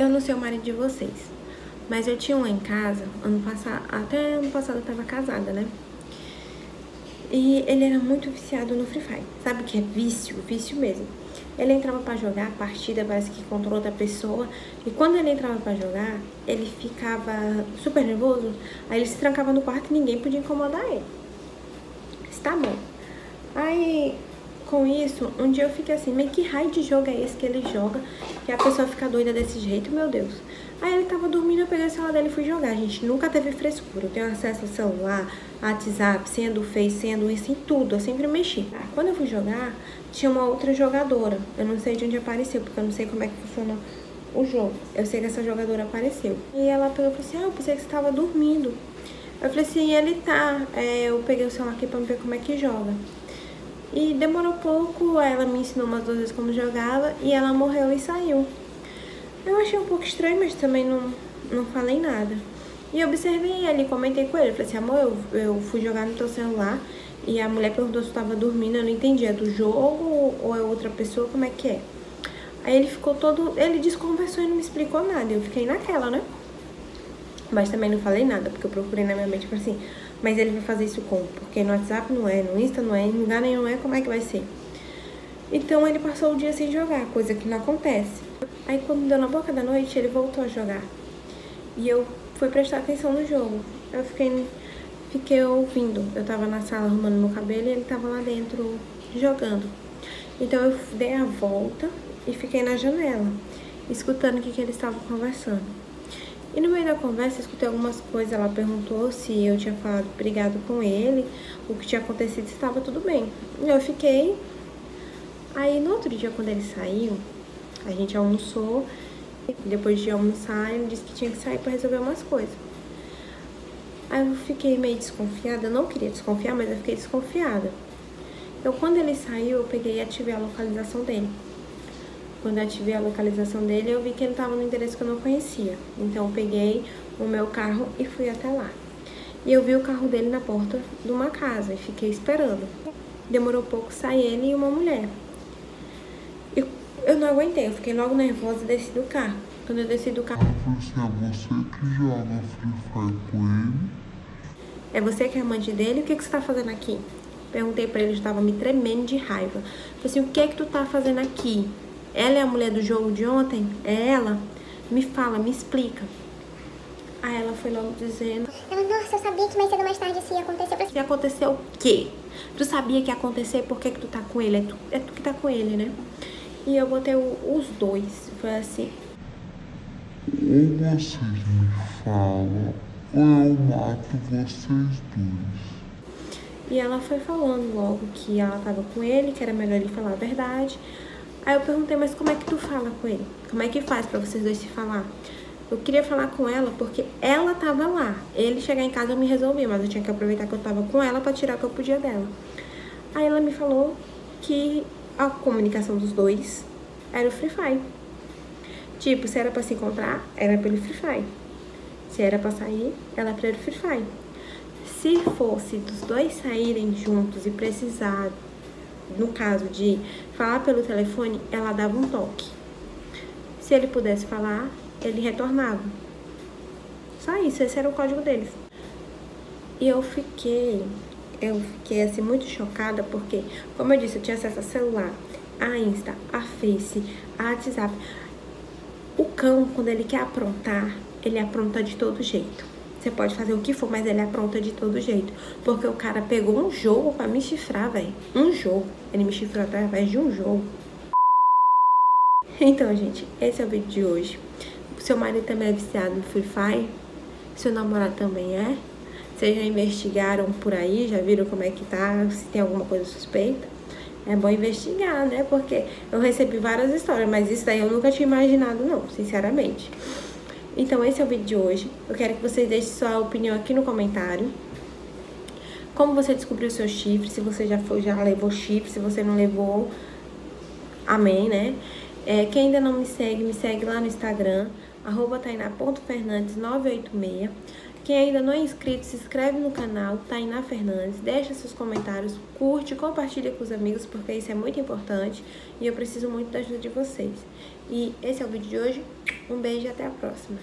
Eu não sei o marido de vocês, mas eu tinha um lá em casa, até ano passado eu tava casada, né? E ele era muito viciado no Free Fire. Sabe o que é vício? Vício mesmo. Ele entrava pra jogar a partida, parece que contra outra pessoa. E quando ele entrava pra jogar, ele ficava super nervoso. Aí ele se trancava no quarto e ninguém podia incomodar ele. Está bom. Aí, com isso, um dia eu fiquei assim, mas que raio de jogo é esse que ele joga? Que a pessoa fica doida desse jeito, meu Deus. Aí ele tava dormindo, eu peguei o celular dele e fui jogar. A gente nunca teve frescura. Eu tenho acesso ao celular, WhatsApp, senha do Face, senha do Insta, em tudo. Eu sempre mexi. Quando eu fui jogar, tinha uma outra jogadora. Eu não sei de onde apareceu, porque eu não sei como é que funciona o jogo. Eu sei que essa jogadora apareceu. E ela pegou e falou assim, eu pensei que você tava dormindo. Eu falei assim, ele tá. Eu peguei o celular aqui pra ver como é que joga. E demorou pouco, ela me ensinou umas 2 vezes como jogava e ela morreu e saiu. Eu achei um pouco estranho, mas também não falei nada. E observei ele, comentei com ele. Eu falei assim, amor, eu fui jogar no teu celular e a mulher perguntou se eu tava dormindo, eu não entendi. É do jogo ou é outra pessoa, como é que é? Aí ele ficou ele desconversou e não me explicou nada. Eu fiquei naquela, né? Mas também não falei nada, porque eu procurei na minha mente, tipo assim, mas ele vai fazer isso como? Porque no WhatsApp não é, no Insta não é, em lugar nenhum é, como é que vai ser? Então ele passou o dia sem jogar, coisa que não acontece. Aí quando deu na boca da noite, ele voltou a jogar. E eu fui prestar atenção no jogo. Eu fiquei ouvindo. Eu tava na sala arrumando meu cabelo e ele tava lá dentro jogando. Então eu dei a volta e fiquei na janela, escutando o que eles estavam conversando. E no meio da conversa, eu escutei algumas coisas. Ela perguntou se eu tinha falado brigado com ele, o que tinha acontecido, se estava tudo bem. Eu fiquei. Aí no outro dia, quando ele saiu, a gente almoçou. Depois de almoçar, ele disse que tinha que sair para resolver umas coisas. Aí eu fiquei meio desconfiada. Eu não queria desconfiar, mas eu fiquei desconfiada. Então, quando ele saiu, eu peguei e ativei a localização dele. Quando eu ativei a localização dele, eu vi que ele estava no endereço que eu não conhecia. Então, eu peguei o meu carro e fui até lá. E eu vi o carro dele na porta de uma casa e fiquei esperando. Demorou pouco, sai ele e uma mulher. Eu não aguentei, eu fiquei logo nervosa e desci do carro. Quando eu desci do carro... É você que joga Free Fire com ele? É você que é amante dele? O que você tá fazendo aqui? Perguntei pra ele, eu estava me tremendo de raiva. Falei assim, o que tu tá fazendo aqui? Ela é a mulher do jogo de ontem? É ela? Me fala, me explica. Aí ela foi logo dizendo... Nossa, eu sabia que mais cedo ou mais tarde isso ia acontecer. Se acontecer o quê? Tu sabia que ia acontecer, por que tu tá com ele? É tu que tá com ele, né? E eu botei os dois. Foi assim... Ou vocês me falam, ou eu mato vocês dois. E ela foi falando logo que ela tava com ele, que era melhor ele falar a verdade. Aí eu perguntei, mas como é que tu fala com ele? Como é que faz pra vocês dois se falar? Eu queria falar com ela porque ela tava lá. Ele chegar em casa eu me resolvi, mas eu tinha que aproveitar que eu tava com ela pra tirar o que eu podia dela. Aí ela me falou que a comunicação dos dois era o Free Fire. Tipo, se era pra se encontrar, era pelo Free Fire. Se era pra sair, ela era pelo Free Fire. Se fosse dos dois saírem juntos e precisar, no caso de falar pelo telefone, ela dava um toque. Se ele pudesse falar, ele retornava. Só isso, esse era o código deles. E eu fiquei assim muito chocada porque, como eu disse, eu tinha acesso a celular, a Insta, a Face, a WhatsApp. O cão, quando ele quer aprontar, ele apronta de todo jeito. Você pode fazer o que for, mas ele apronta de todo jeito. Porque o cara pegou um jogo pra me chifrar, velho. Um jogo. Ele me chifrou através de um jogo. Então, gente, esse é o vídeo de hoje. Seu marido também é viciado no Free Fire? Seu namorado também é? Vocês já investigaram por aí? Já viram como é que tá? Se tem alguma coisa suspeita? É bom investigar, né? Porque eu recebi várias histórias, mas isso daí eu nunca tinha imaginado, não, sinceramente. Então, esse é o vídeo de hoje. Eu quero que vocês deixem sua opinião aqui no comentário. Como você descobriu o seu chifre, se você já levou chifre, se você não levou, amém, né? Quem ainda não me segue lá no Instagram, @tainá.fernandes986. Quem ainda não é inscrito, se inscreve no canal Tainá Fernandes, deixa seus comentários, curte, compartilha com os amigos, porque isso é muito importante e eu preciso muito da ajuda de vocês. E esse é o vídeo de hoje. Um beijo e até a próxima.